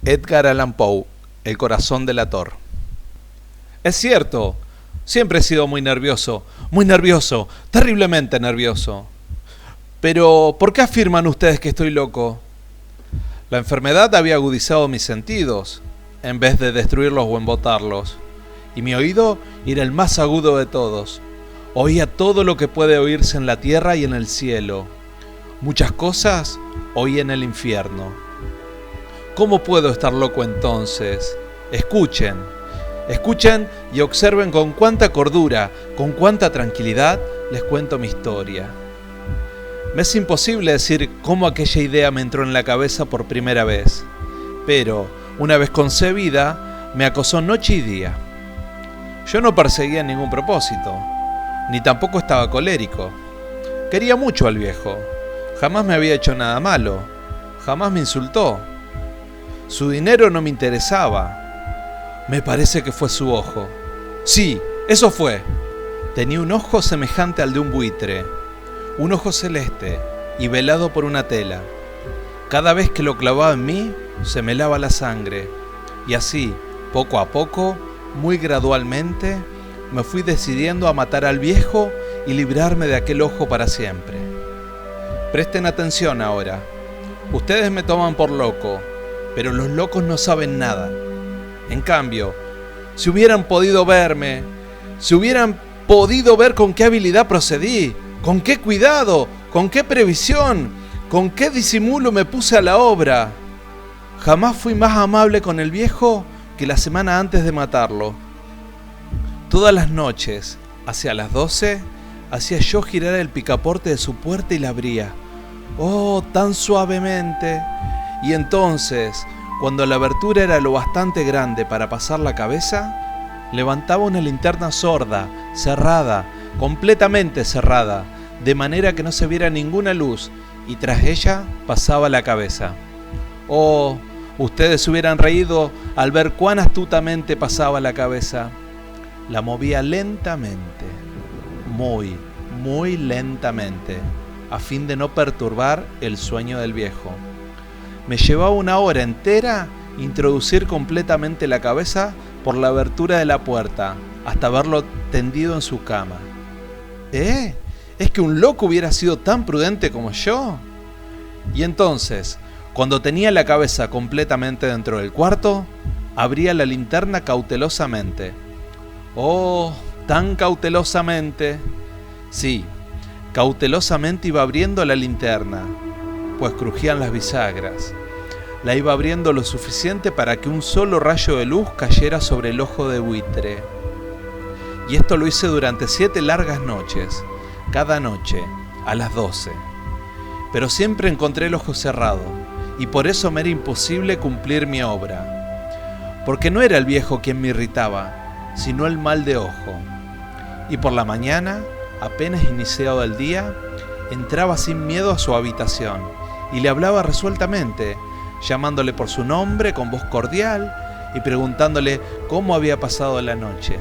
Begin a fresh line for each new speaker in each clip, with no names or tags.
Edgar Allan Poe, El corazón delator. Es cierto, siempre he sido muy nervioso, terriblemente nervioso. Pero, ¿por qué afirman ustedes que estoy loco? La enfermedad había agudizado mis sentidos, en vez de destruirlos o embotarlos. Y mi oído era el más agudo de todos. Oía todo lo que puede oírse en la tierra y en el cielo. Muchas cosas oí en el infierno. ¿Cómo puedo estar loco entonces? Escuchen y observen con cuánta cordura, con cuánta tranquilidad les cuento mi historia. Me es imposible decir cómo aquella idea me entró en la cabeza por primera vez, pero una vez concebida me acosó noche y día. Yo no perseguía ningún propósito, ni tampoco estaba colérico. Quería mucho al viejo, jamás me había hecho nada malo, jamás me insultó. Su dinero no me interesaba. Me parece que fue su ojo. Sí, eso fue. Tenía un ojo semejante al de un buitre, un ojo celeste y velado por una tela. Cada vez que lo clavaba en mí, se me helaba la sangre. Y así, poco a poco, muy gradualmente, me fui decidiendo a matar al viejo y librarme de aquel ojo para siempre. Presten atención ahora. Ustedes me toman por loco, pero los locos no saben nada. En cambio, si hubieran podido verme, si hubieran podido ver con qué habilidad procedí, con qué cuidado, con qué previsión, con qué disimulo me puse a la obra. Jamás fui más amable con el viejo que la semana antes de matarlo. Todas las noches, hacia las 12, hacía yo girar el picaporte de su puerta y la abría. Oh, tan suavemente. Y entonces, cuando la abertura era lo bastante grande para pasar la cabeza, levantaba una linterna sorda, cerrada, completamente cerrada, de manera que no se viera ninguna luz, y tras ella pasaba la cabeza. Oh, ustedes hubieran reído al ver cuán astutamente pasaba la cabeza. La movía lentamente, muy, muy lentamente, a fin de no perturbar el sueño del viejo. Me llevaba una hora entera introducir completamente la cabeza por la abertura de la puerta, hasta verlo tendido en su cama. ¿Es que un loco hubiera sido tan prudente como yo? Y entonces, cuando tenía la cabeza completamente dentro del cuarto, abría la linterna cautelosamente. ¡Oh, tan cautelosamente! Sí, cautelosamente iba abriendo la linterna, pues crujían las bisagras. La iba abriendo lo suficiente para que un solo rayo de luz cayera sobre el ojo de buitre. Y esto lo hice durante 7 largas noches, cada noche, a las 12. Pero siempre encontré el ojo cerrado, y por eso me era imposible cumplir mi obra. Porque no era el viejo quien me irritaba, sino el mal de ojo. Y por la mañana, apenas iniciado el día, entraba sin miedo a su habitación, y le hablaba resueltamente, llamándole por su nombre con voz cordial y preguntándole cómo había pasado la noche.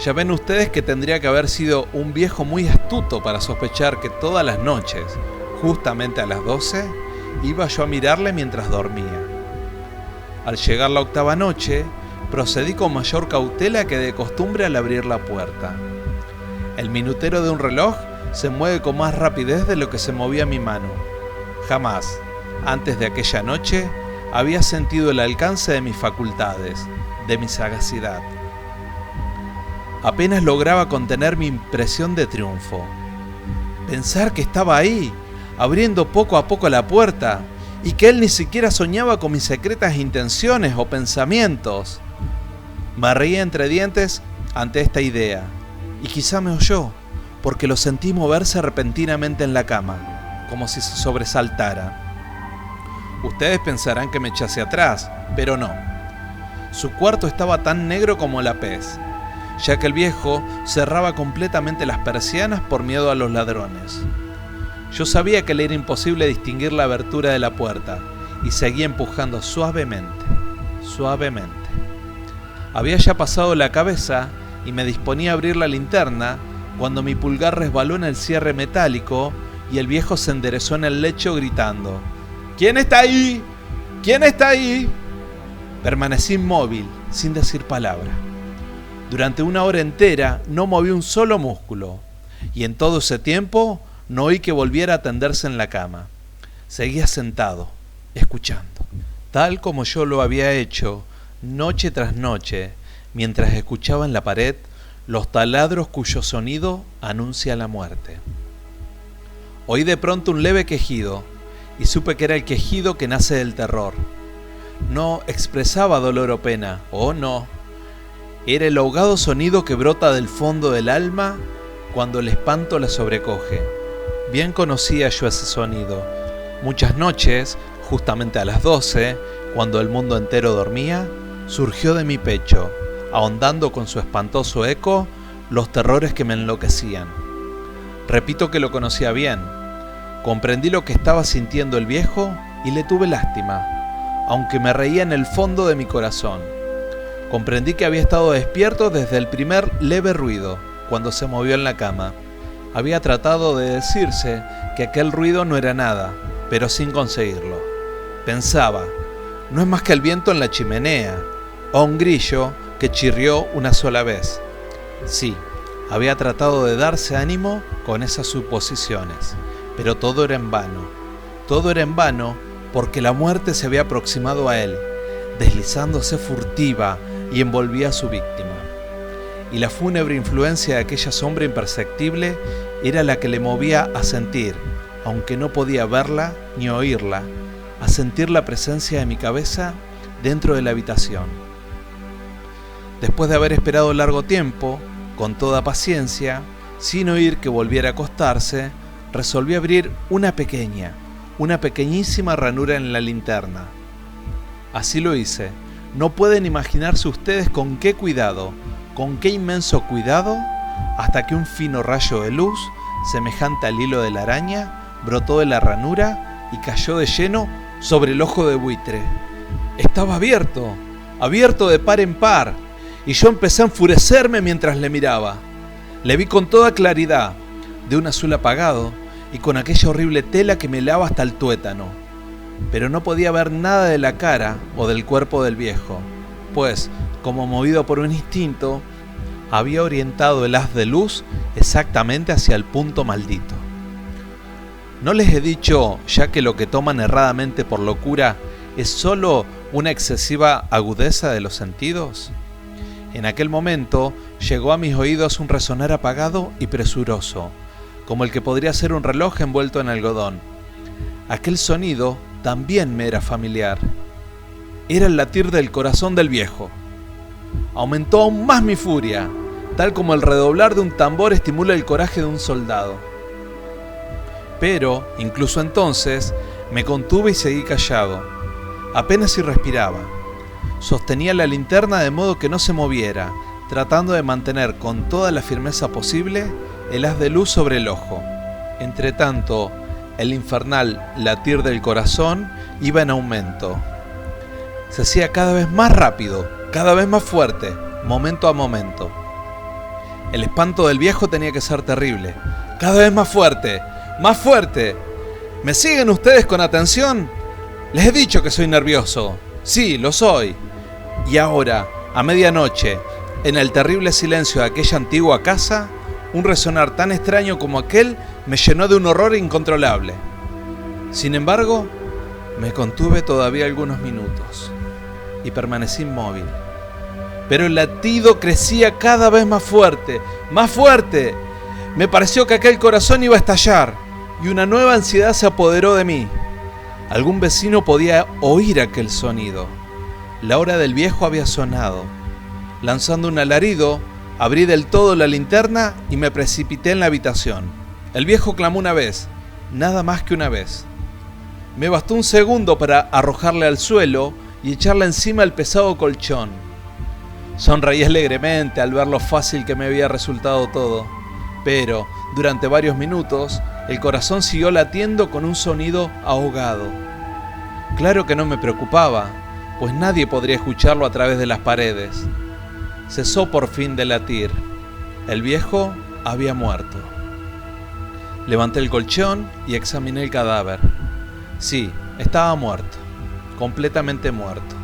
Ya ven ustedes que tendría que haber sido un viejo muy astuto para sospechar que todas las noches, justamente a las 12, iba yo a mirarle mientras dormía. Al llegar la 8ª noche, procedí con mayor cautela que de costumbre al abrir la puerta. El minutero de un reloj se mueve con más rapidez de lo que se movía mi mano. Jamás, antes de aquella noche, había sentido el alcance de mis facultades, de mi sagacidad. Apenas lograba contener mi impresión de triunfo. Pensar que estaba ahí, abriendo poco a poco la puerta, y que él ni siquiera soñaba con mis secretas intenciones o pensamientos. Me reía entre dientes ante esta idea, y quizá me oyó, porque lo sentí moverse repentinamente en la cama, como si se sobresaltara. Ustedes pensarán que me eché hacia atrás, pero no. Su cuarto estaba tan negro como la pez, ya que el viejo cerraba completamente las persianas por miedo a los ladrones. Yo sabía que le era imposible distinguir la abertura de la puerta, y seguía empujando suavemente, suavemente. Había ya pasado la cabeza y me disponía a abrir la linterna cuando mi pulgar resbaló en el cierre metálico y el viejo se enderezó en el lecho gritando: «¿Quién está ahí? ¿Quién está ahí? Permanecí inmóvil, sin decir palabra. Durante 1 hora entera no moví un solo músculo, y en todo ese tiempo no oí que volviera a tenderse en la cama. Seguía sentado, escuchando, tal como yo lo había hecho noche tras noche, mientras escuchaba en la pared los taladros cuyo sonido anuncia la muerte. Oí de pronto un leve quejido, y supe que era el quejido que nace del terror. No expresaba dolor o pena, oh no. Era el ahogado sonido que brota del fondo del alma cuando el espanto la sobrecoge. Bien conocía yo ese sonido. Muchas noches, justamente a las 12, cuando el mundo entero dormía, surgió de mi pecho, ahondando con su espantoso eco los terrores que me enloquecían. Repito que lo conocía bien. Comprendí lo que estaba sintiendo el viejo y le tuve lástima, aunque me reía en el fondo de mi corazón. Comprendí que había estado despierto desde el primer leve ruido, cuando se movió en la cama. Había tratado de decirse que aquel ruido no era nada, pero sin conseguirlo. Pensaba, no es más que el viento en la chimenea, o un grillo que chirrió una sola vez. Sí, había tratado de darse ánimo con esas suposiciones, pero todo era en vano. Todo era en vano porque la muerte se había aproximado a él, deslizándose furtiva y envolvía a su víctima. Y la fúnebre influencia de aquella sombra imperceptible era la que le movía a sentir, aunque no podía verla ni oírla, a sentir la presencia de mi cabeza dentro de la habitación. Después de haber esperado largo tiempo, con toda paciencia, sin oír que volviera a acostarse, resolví abrir una pequeñísima ranura en la linterna. Así lo hice. No pueden imaginarse ustedes con qué cuidado, con qué inmenso cuidado, hasta que un fino rayo de luz, semejante al hilo de la araña, brotó de la ranura y cayó de lleno sobre el ojo de buitre. Estaba abierto de par en par, y yo empecé a enfurecerme mientras le miraba. Le vi con toda claridad, de un azul apagado, y con aquella horrible tela que me helaba hasta el tuétano. Pero no podía ver nada de la cara o del cuerpo del viejo, pues, como movido por un instinto, había orientado el haz de luz exactamente hacia el punto maldito. ¿No les he dicho ya que lo que toman erradamente por locura es solo una excesiva agudeza de los sentidos? En aquel momento llegó a mis oídos un resonar apagado y presuroso, como el que podría ser un reloj envuelto en algodón. Aquel sonido también me era familiar. Era el latir del corazón del viejo. Aumentó aún más mi furia, tal como el redoblar de un tambor estimula el coraje de un soldado. Pero, incluso entonces, me contuve y seguí callado. Apenas si respiraba. Sostenía la linterna de modo que no se moviera, tratando de mantener con toda la firmeza posible el haz de luz sobre el ojo. Entretanto, el infernal latir del corazón iba en aumento. Se hacía cada vez más rápido, cada vez más fuerte, momento a momento. El espanto del viejo tenía que ser terrible. Cada vez más fuerte, más fuerte. ¿Me siguen ustedes con atención? Les he dicho que soy nervioso. Sí, lo soy. Y ahora, a medianoche, en el terrible silencio de aquella antigua casa, un resonar tan extraño como aquel me llenó de un horror incontrolable. Sin embargo, me contuve todavía algunos minutos y permanecí inmóvil. Pero el latido crecía cada vez más fuerte, más fuerte. Me pareció que aquel corazón iba a estallar y una nueva ansiedad se apoderó de mí. Algún vecino podía oír aquel sonido. La hora del viejo había sonado. Lanzando un alarido, abrí del todo la linterna y me precipité en la habitación. El viejo clamó una vez, nada más que una vez. Me bastó un segundo para arrojarle al suelo y echarle encima el pesado colchón. Sonreí alegremente al ver lo fácil que me había resultado todo, pero durante varios minutos el corazón siguió latiendo con un sonido ahogado. Claro que no me preocupaba, pues nadie podría escucharlo a través de las paredes. Cesó por fin de latir. El viejo había muerto. Levanté el colchón y examiné el cadáver. Sí, estaba muerto. completamente muerto.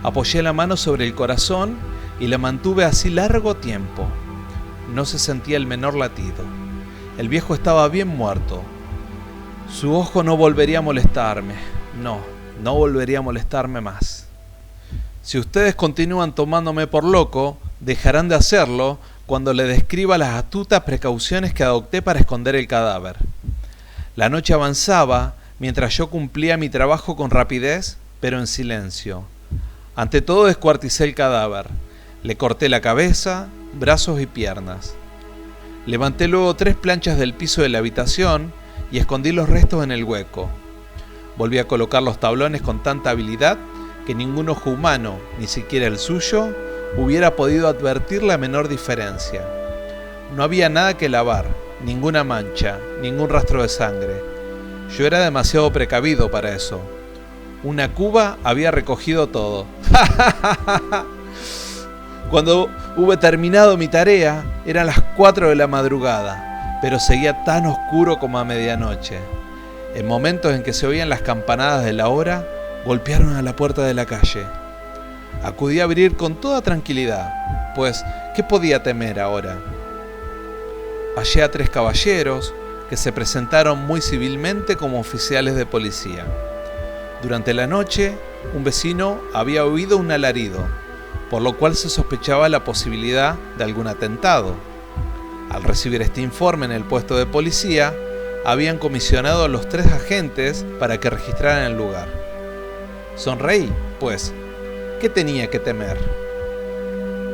Apoyé la mano sobre el corazón y la mantuve así largo tiempo. No se sentía el menor latido. El viejo estaba bien muerto. Su ojo no volvería a molestarme. No volvería a molestarme más. Si ustedes continúan tomándome por loco, dejarán de hacerlo cuando le describa las astutas precauciones que adopté para esconder el cadáver. La noche avanzaba mientras yo cumplía mi trabajo con rapidez, pero en silencio. Ante todo descuarticé el cadáver. Le corté la cabeza, brazos y piernas. Levanté luego 3 planchas del piso de la habitación y escondí los restos en el hueco. Volví a colocar los tablones con tanta habilidad que ningún ojo humano, ni siquiera el suyo, hubiera podido advertir la menor diferencia. No había nada que lavar, ninguna mancha, ningún rastro de sangre. Yo era demasiado precavido para eso. Una cuba había recogido todo. Cuando hube terminado mi tarea, eran las 4 de la madrugada, pero seguía tan oscuro como a medianoche. En momentos en que se oían las campanadas de la hora, golpearon a la puerta de la calle. Acudí a abrir con toda tranquilidad, pues, ¿qué podía temer ahora? Hallé a 3 caballeros que se presentaron muy civilmente como oficiales de policía. Durante la noche, un vecino había oído un alarido, por lo cual se sospechaba la posibilidad de algún atentado. Al recibir este informe en el puesto de policía, habían comisionado a los 3 agentes para que registraran el lugar. Sonreí, pues, ¿qué tenía que temer?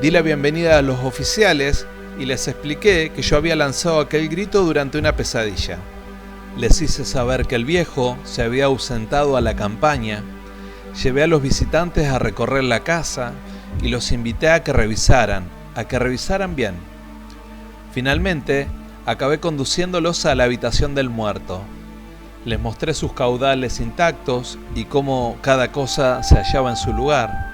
Di la bienvenida a los oficiales y les expliqué que yo había lanzado aquel grito durante una pesadilla. Les hice saber que el viejo se había ausentado a la campaña, llevé a los visitantes a recorrer la casa y los invité a que revisaran bien. Finalmente, acabé conduciéndolos a la habitación del muerto. Les mostré sus caudales intactos y cómo cada cosa se hallaba en su lugar.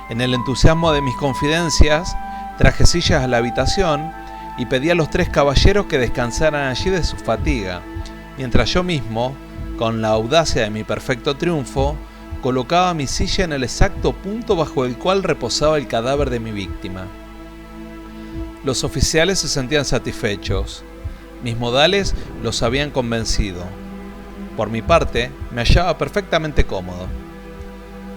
En el entusiasmo de mis confidencias, traje sillas a la habitación y pedí a los 3 caballeros que descansaran allí de su fatiga, mientras yo mismo, con la audacia de mi perfecto triunfo, colocaba mi silla en el exacto punto bajo el cual reposaba el cadáver de mi víctima. Los oficiales se sentían satisfechos. Mis modales los habían convencido. Por mi parte, me hallaba perfectamente cómodo.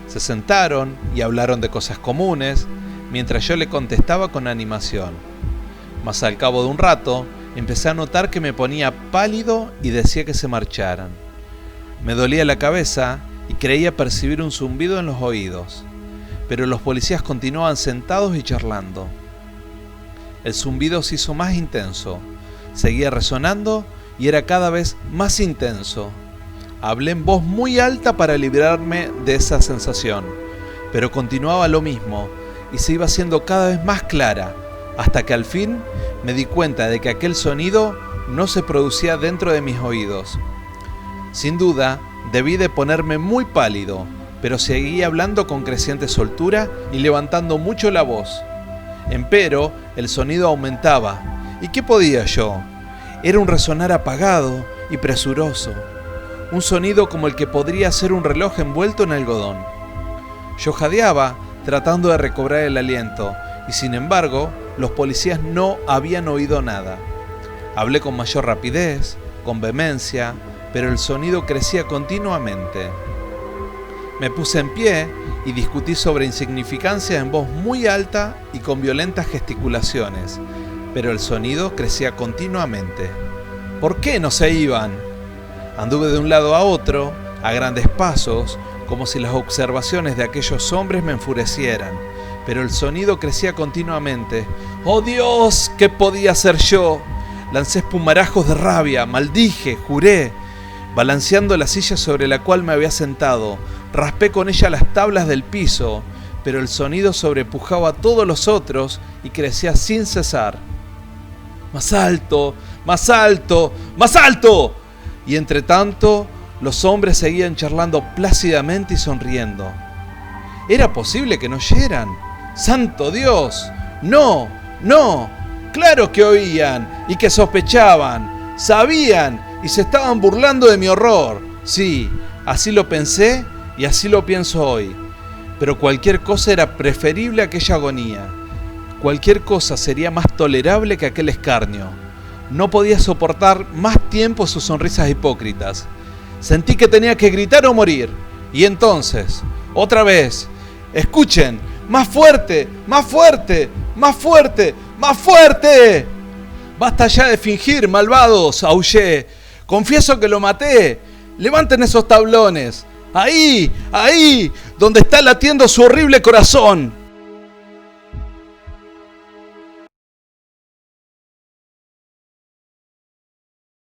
Se sentaron y hablaron de cosas comunes, mientras yo le contestaba con animación. Mas al cabo de un rato, empecé a notar que me ponía pálido y decía que se marcharan. Me dolía la cabeza y creía percibir un zumbido en los oídos, pero los policías continuaban sentados y charlando. El zumbido se hizo más intenso, seguía resonando y era cada vez más intenso. Hablé en voz muy alta para librarme de esa sensación, pero continuaba lo mismo y se iba haciendo cada vez más clara, hasta que al fin me di cuenta de que aquel sonido no se producía dentro de mis oídos. Sin duda, debí de ponerme muy pálido, pero seguí hablando con creciente soltura y levantando mucho la voz. Empero, el sonido aumentaba. ¿Y qué podía yo? Era un resonar apagado y presuroso. Un sonido como el que podría ser un reloj envuelto en algodón. Yo jadeaba, tratando de recobrar el aliento, y sin embargo, los policías no habían oído nada. Hablé con mayor rapidez, con vehemencia, pero el sonido crecía continuamente. Me puse en pie y discutí sobre insignificancias en voz muy alta y con violentas gesticulaciones, pero el sonido crecía continuamente. ¿Por qué no se iban? Anduve de un lado a otro, a grandes pasos, como si las observaciones de aquellos hombres me enfurecieran, pero el sonido crecía continuamente. ¡Oh Dios! ¿Qué podía hacer yo? Lancé espumarajos de rabia, maldije, juré. Balanceando la silla sobre la cual me había sentado, raspé con ella las tablas del piso, pero el sonido sobrepujaba a todos los otros y crecía sin cesar. ¡Más alto! ¡Más alto! ¡Más alto! Y entre tanto, los hombres seguían charlando plácidamente y sonriendo. ¿Era posible que no oyeran? ¡Santo Dios! ¡No! ¡No! ¡Claro que oían y que sospechaban! ¡Sabían! Y se estaban burlando de mi horror. Sí, así lo pensé y así lo pienso hoy. Pero cualquier cosa era preferible a aquella agonía. Cualquier cosa sería más tolerable que aquel escarnio. No podía soportar más tiempo sus sonrisas hipócritas. Sentí que tenía que gritar o morir. Y entonces, otra vez, escuchen, más fuerte, más fuerte, más fuerte, más fuerte. Basta ya de fingir, malvados, aullé. Confieso que lo maté. Levanten esos tablones. Ahí, ahí, donde está latiendo su horrible corazón.